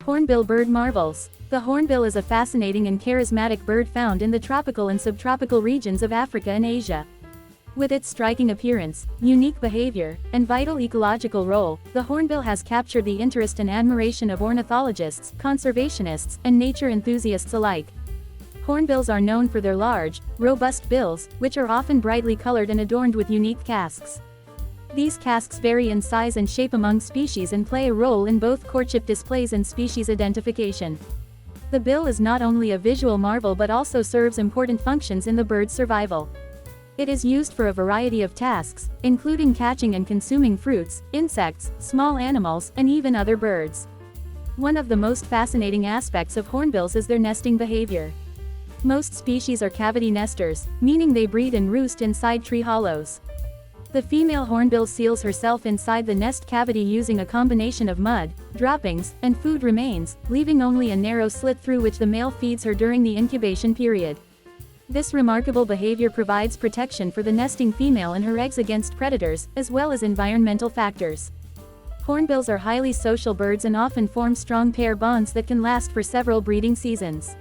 Hornbill bird marvels. The hornbill is a fascinating and charismatic bird found in the tropical and subtropical regions of Africa and Asia. With its striking appearance, unique behavior, and vital ecological role, the hornbill has captured the interest and admiration of ornithologists, conservationists, and nature enthusiasts alike. Hornbills are known for their large, robust bills, which are often brightly colored and adorned with unique casques. These casques vary in size and shape among species and play a role in both courtship displays and species identification. The bill is not only a visual marvel but also serves important functions in the bird's survival. It is used for a variety of tasks, including catching and consuming fruits, insects, small animals, and even other birds. One of the most fascinating aspects of hornbills is their nesting behavior. Most species are cavity nesters, meaning they breed and roost inside tree hollows. The female hornbill seals herself inside the nest cavity using a combination of mud, droppings, and food remains, leaving only a narrow slit through which the male feeds her during the incubation period. This remarkable behavior provides protection for the nesting female and her eggs against predators, as well as environmental factors. Hornbills are highly social birds and often form strong pair bonds that can last for several breeding seasons.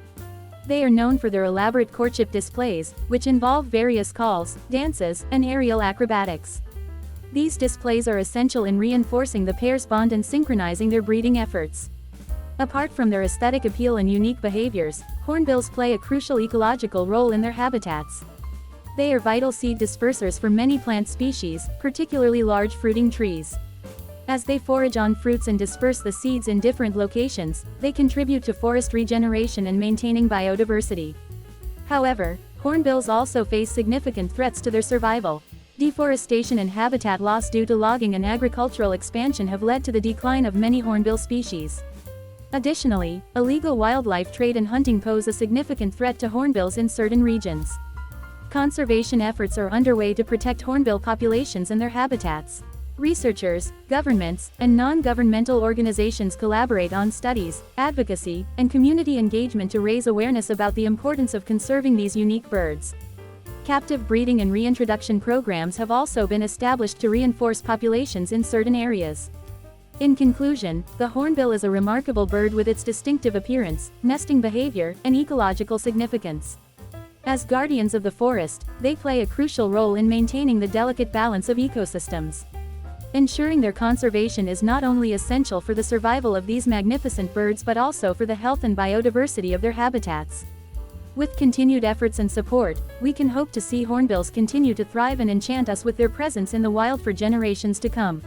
They are known for their elaborate courtship displays, which involve various calls, dances, and aerial acrobatics. These displays are essential in reinforcing the pair's bond and synchronizing their breeding efforts. Apart from their aesthetic appeal and unique behaviors, hornbills play a crucial ecological role in their habitats. They are vital seed dispersers for many plant species, particularly large fruiting trees. As they forage on fruits and disperse the seeds in different locations, they contribute to forest regeneration and maintaining biodiversity. However, hornbills also face significant threats to their survival. Deforestation and habitat loss due to logging and agricultural expansion have led to the decline of many hornbill species. Additionally, illegal wildlife trade and hunting pose a significant threat to hornbills in certain regions. Conservation efforts are underway to protect hornbill populations and their habitats. Researchers, governments, and non-governmental organizations collaborate on studies, advocacy, and community engagement to raise awareness about the importance of conserving these unique birds. Captive breeding and reintroduction programs have also been established to reinforce populations in certain areas. In conclusion, the hornbill is a remarkable bird with its distinctive appearance, nesting behavior, and ecological significance. As guardians of the forest, they play a crucial role in maintaining the delicate balance of ecosystems. Ensuring their conservation is not only essential for the survival of these magnificent birds but also for the health and biodiversity of their habitats. With continued efforts and support, we can hope to see hornbills continue to thrive and enchant us with their presence in the wild for generations to come.